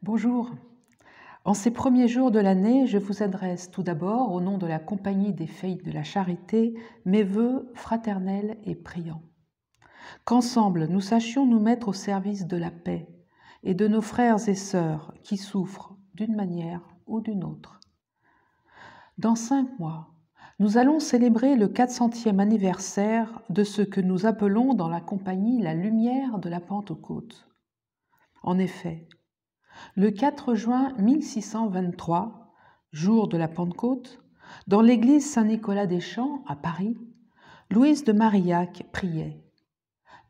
Bonjour. En ces premiers jours de l'année, je vous adresse tout d'abord, au nom de la Compagnie des Filles de la Charité, mes vœux fraternels et priants. Qu'ensemble, nous sachions nous mettre au service de la paix et de nos frères et sœurs qui souffrent d'une manière ou d'une autre. Dans 5 mois, nous allons célébrer le 400e anniversaire de ce que nous appelons dans la Compagnie la lumière de la Pentecôte. En effet, le 4 juin 1623, jour de la Pentecôte, dans l'église Saint-Nicolas-des-Champs à Paris, Louise de Marillac priait.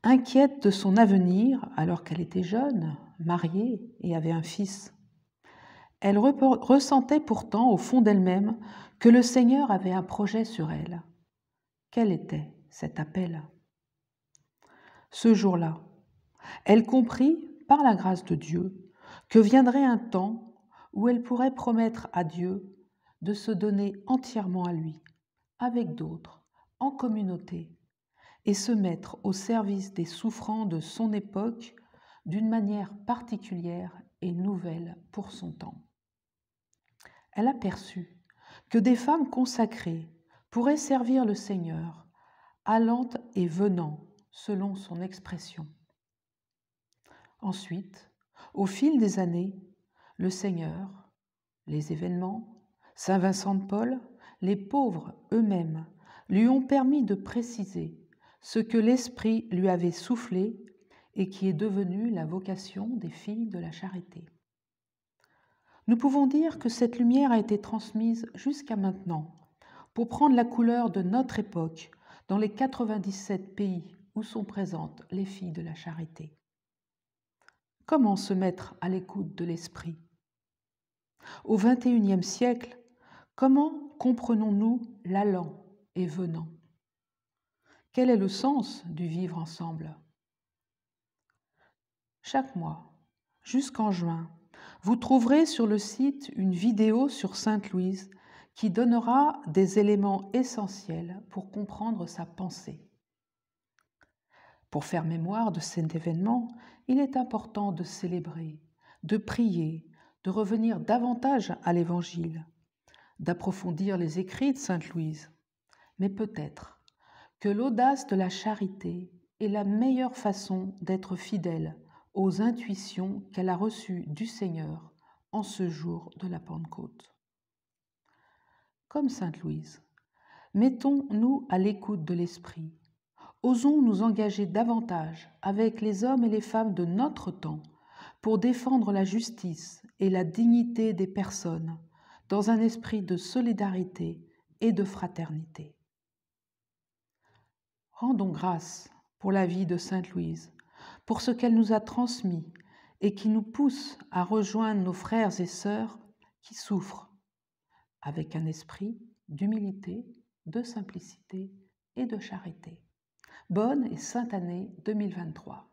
Inquiète de son avenir, alors qu'elle était jeune, mariée et avait un fils, elle ressentait pourtant au fond d'elle-même que le Seigneur avait un projet sur elle. Quel était cet appel ? Ce jour-là, elle comprit, par la grâce de Dieu, que viendrait un temps où elle pourrait promettre à Dieu de se donner entièrement à lui, avec d'autres, en communauté, et se mettre au service des souffrants de son époque d'une manière particulière et nouvelle pour son temps. Elle aperçut que des femmes consacrées pourraient servir le Seigneur, allant et venant, selon son expression. Ensuite, au fil des années, le Seigneur, les événements, Saint Vincent de Paul, les pauvres eux-mêmes lui ont permis de préciser ce que l'Esprit lui avait soufflé et qui est devenu la vocation des filles de la charité. Nous pouvons dire que cette lumière a été transmise jusqu'à maintenant pour prendre la couleur de notre époque dans les 97 pays où sont présentes les filles de la charité. Comment se mettre à l'écoute de l'Esprit ? Au XXIe siècle, comment comprenons-nous l'allant et venant ? Quel est le sens du vivre ensemble ? Chaque mois, jusqu'en juin, vous trouverez sur le site une vidéo sur Sainte Louise qui donnera des éléments essentiels pour comprendre sa pensée. Pour faire mémoire de cet événement, il est important de célébrer, de prier, de revenir davantage à l'Évangile, d'approfondir les écrits de Sainte Louise. Mais peut-être que l'audace de la charité est la meilleure façon d'être fidèle aux intuitions qu'elle a reçues du Seigneur en ce jour de la Pentecôte. Comme Sainte Louise, mettons-nous à l'écoute de l'Esprit. Osons nous engager davantage avec les hommes et les femmes de notre temps pour défendre la justice et la dignité des personnes dans un esprit de solidarité et de fraternité. Rendons grâce pour la vie de Sainte Louise, pour ce qu'elle nous a transmis et qui nous pousse à rejoindre nos frères et sœurs qui souffrent, avec un esprit d'humilité, de simplicité et de charité. Bonne et sainte année 2023.